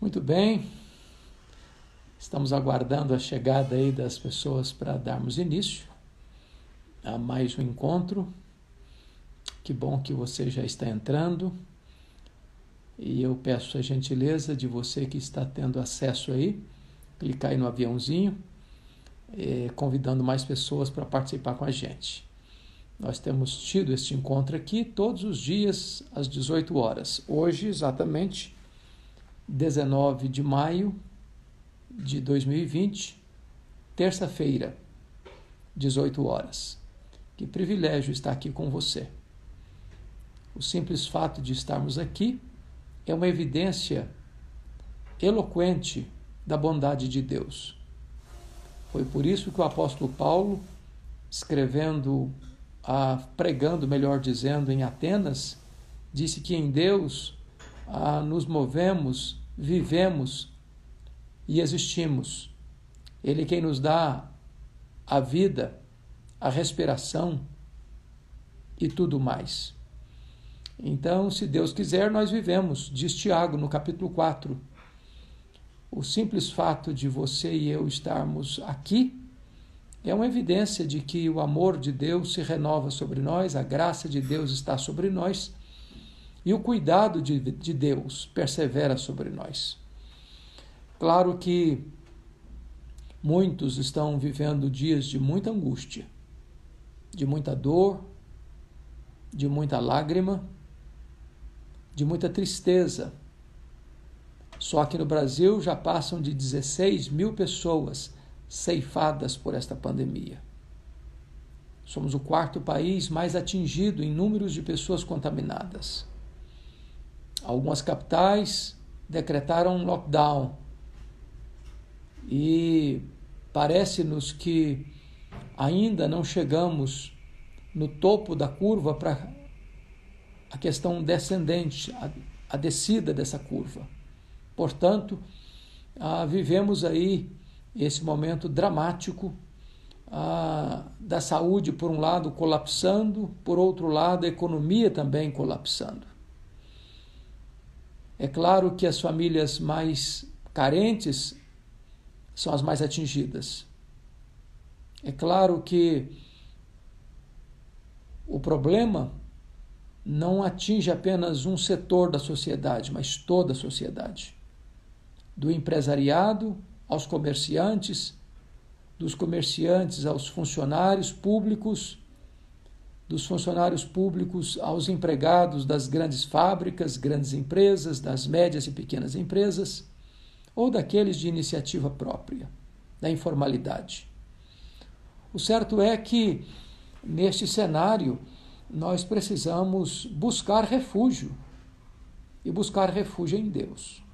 Muito bem, estamos aguardando a chegada aí das pessoas para darmos início a mais um encontro. Que bom que você já está entrando e eu peço a gentileza de você que está tendo acesso aí, clicar aí no aviãozinho, convidando mais pessoas para participar com a gente. Nós temos tido este encontro aqui todos os dias às 18 horas. Hoje, exatamente, 19 de maio de 2020, terça-feira, 18 horas. Que privilégio estar aqui com você. O simples fato de estarmos aqui é uma evidência eloquente da bondade de Deus. Foi por isso que o apóstolo Paulo, pregando, melhor dizendo, em Atenas, disse que em Deus nos movemos, vivemos e existimos. Ele é quem nos dá a vida, a respiração e tudo mais. Então, se Deus quiser, nós vivemos, diz Tiago no capítulo 4. O simples fato de você e eu estarmos aqui é uma evidência de que o amor de Deus se renova sobre nós, a graça de Deus está sobre nós e o cuidado de Deus persevera sobre nós. Claro que muitos estão vivendo dias de muita angústia, de muita dor, de muita lágrima, de muita tristeza. Só que no Brasil já passam de 16 mil pessoas ceifadas por esta pandemia. Somos o quarto país mais atingido em números de pessoas contaminadas. Algumas capitais decretaram um lockdown e parece-nos que ainda não chegamos no topo da curva para a questão descendente, a descida dessa curva. Portanto, vivemos aí esse momento dramático da saúde, por um lado, colapsando, por outro lado, a economia também colapsando. É claro que as famílias mais carentes são as mais atingidas. É claro que o problema não atinge apenas um setor da sociedade, mas toda a sociedade. Do empresariado aos comerciantes, dos comerciantes aos funcionários públicos, dos funcionários públicos aos empregados das grandes fábricas, grandes empresas, das médias e pequenas empresas, ou daqueles de iniciativa própria, da informalidade. O certo é que, neste cenário, nós precisamos buscar refúgio, e buscar refúgio em Deus.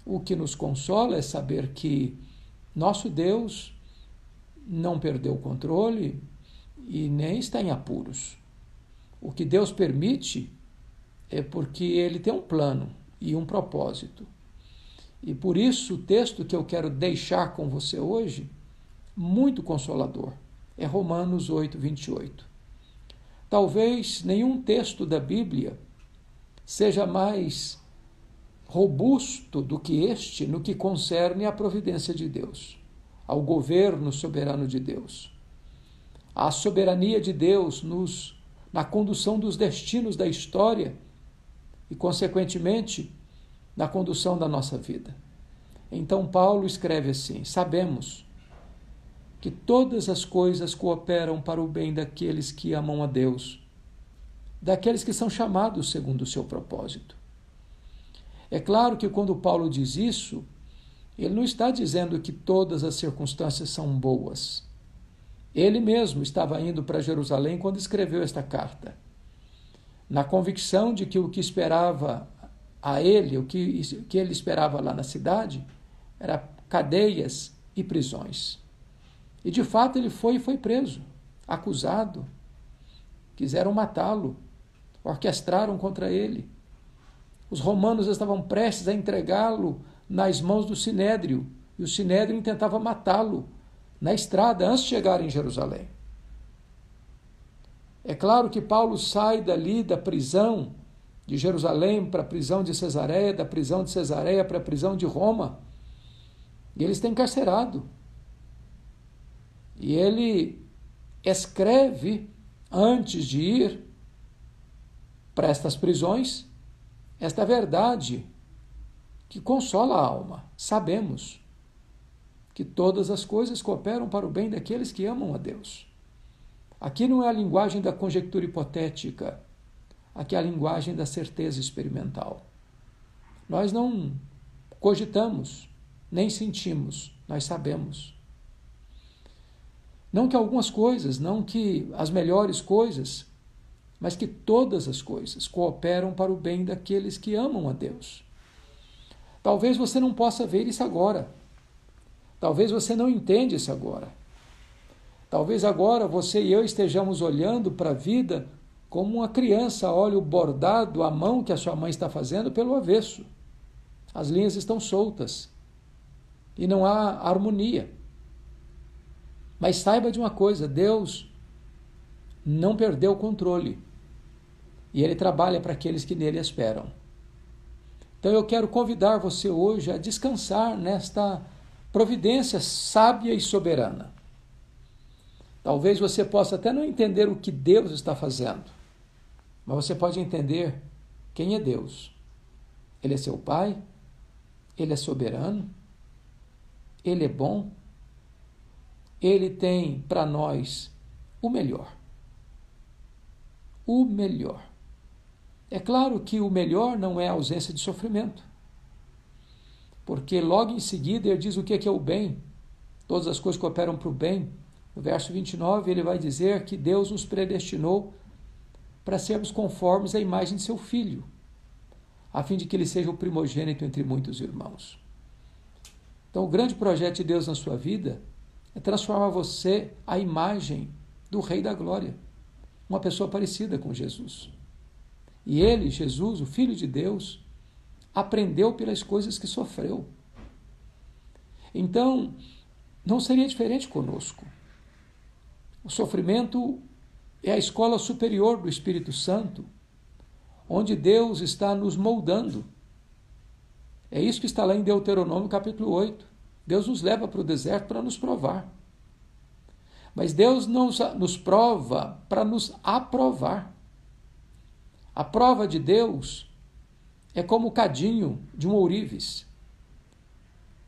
O que nos consola é saber que nosso Deus não perdeu o controle e nem está em apuros. O que Deus permite é porque Ele tem um plano e um propósito. E por isso o texto que eu quero deixar com você hoje, muito consolador, é Romanos 8, 28. Talvez nenhum texto da Bíblia seja mais robusto do que este no que concerne à providência de Deus, ao governo soberano de Deus, à soberania de Deus na condução dos destinos da história e, consequentemente, na condução da nossa vida. Então Paulo escreve assim: sabemos que todas as coisas cooperam para o bem daqueles que amam a Deus, daqueles que são chamados segundo o seu propósito. É claro que quando Paulo diz isso, ele não está dizendo que todas as circunstâncias são boas. Ele mesmo estava indo para Jerusalém quando escreveu esta carta, na convicção de que o que esperava a ele, o que ele esperava lá na cidade, era cadeias e prisões. E de fato ele foi preso, acusado, quiseram matá-lo, orquestraram contra ele. Os romanos estavam prestes a entregá-lo nas mãos do Sinédrio, e o Sinédrio tentava matá-lo na estrada antes de chegar em Jerusalém. É claro que Paulo sai dali da prisão de Jerusalém para a prisão de Cesareia, da prisão de Cesareia para a prisão de Roma. E ele está encarcerado. E ele escreve, antes de ir para estas prisões, esta verdade que consola a alma. Sabemos que todas as coisas cooperam para o bem daqueles que amam a Deus. Aqui não é a linguagem da conjectura hipotética, aqui é a linguagem da certeza experimental. Nós não cogitamos, nem sentimos, nós sabemos. Não que algumas coisas, não que as melhores coisas, mas que todas as coisas cooperam para o bem daqueles que amam a Deus. Talvez você não possa ver isso agora. Talvez você não entenda isso agora. Talvez agora você e eu estejamos olhando para a vida como uma criança olha o bordado, a mão que a sua mãe está fazendo pelo avesso. As linhas estão soltas e não há harmonia. Mas saiba de uma coisa, Deus não perdeu o controle e Ele trabalha para aqueles que nele esperam. Então eu quero convidar você hoje a descansar nesta providência sábia e soberana. Talvez você possa até não entender o que Deus está fazendo, mas você pode entender quem é Deus. Ele é seu Pai, Ele é soberano, Ele é bom, Ele tem para nós o melhor. O melhor. É claro que o melhor não é a ausência de sofrimento, porque logo em seguida ele diz o que é o bem. Todas as coisas cooperam para o bem. No verso 29 ele vai dizer que Deus nos predestinou para sermos conformes à imagem de seu Filho, a fim de que ele seja o primogênito entre muitos irmãos. Então o grande projeto de Deus na sua vida é transformar você à imagem do Rei da Glória, uma pessoa parecida com Jesus. E ele, Jesus, o Filho de Deus, aprendeu pelas coisas que sofreu. Então, não seria diferente conosco. O sofrimento é a escola superior do Espírito Santo, onde Deus está nos moldando. É isso que está lá em Deuteronômio capítulo 8. Deus nos leva para o deserto para nos provar. Mas Deus não nos prova para nos aprovar. A prova de Deus é como o cadinho de um ourives.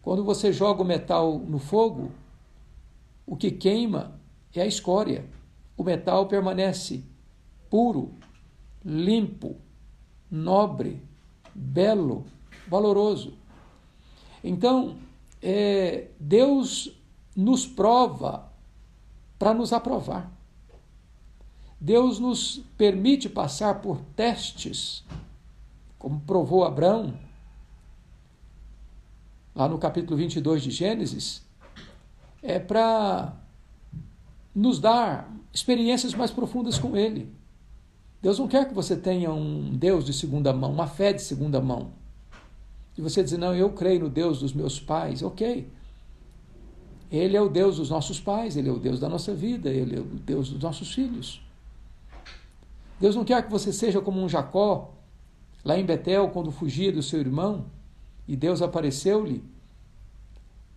Quando você joga o metal no fogo, o que queima é a escória. O metal permanece puro, limpo, nobre, belo, valoroso. Então, Deus nos prova para nos aprovar. Deus nos permite passar por testes, como provou Abraão, lá no capítulo 22 de Gênesis, para nos dar experiências mais profundas com Ele. Deus não quer que você tenha um Deus de segunda mão, uma fé de segunda mão. E você dizer, não, eu creio no Deus dos meus pais. Ok. Ele é o Deus dos nossos pais, Ele é o Deus da nossa vida, Ele é o Deus dos nossos filhos. Deus não quer que você seja como um Jacó, lá em Betel, quando fugia do seu irmão, e Deus apareceu-lhe.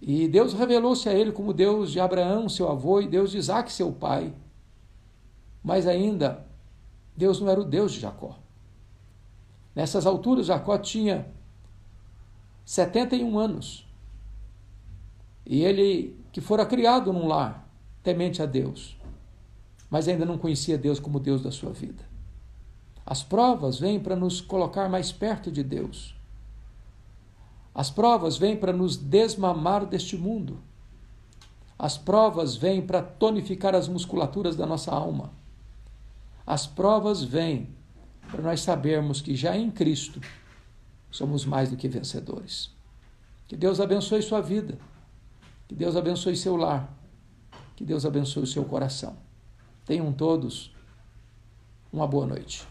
E Deus revelou-se a ele como Deus de Abraão, seu avô, e Deus de Isaque, seu pai. Mas ainda, Deus não era o Deus de Jacó. Nessas alturas, Jacó tinha 71 anos. E ele, que fora criado num lar, temente a Deus, mas ainda não conhecia Deus como Deus da sua vida. As provas vêm para nos colocar mais perto de Deus. As provas vêm para nos desmamar deste mundo. As provas vêm para tonificar as musculaturas da nossa alma. As provas vêm para nós sabermos que já em Cristo somos mais do que vencedores. Que Deus abençoe sua vida. Que Deus abençoe seu lar. Que Deus abençoe o seu coração. Tenham todos uma boa noite.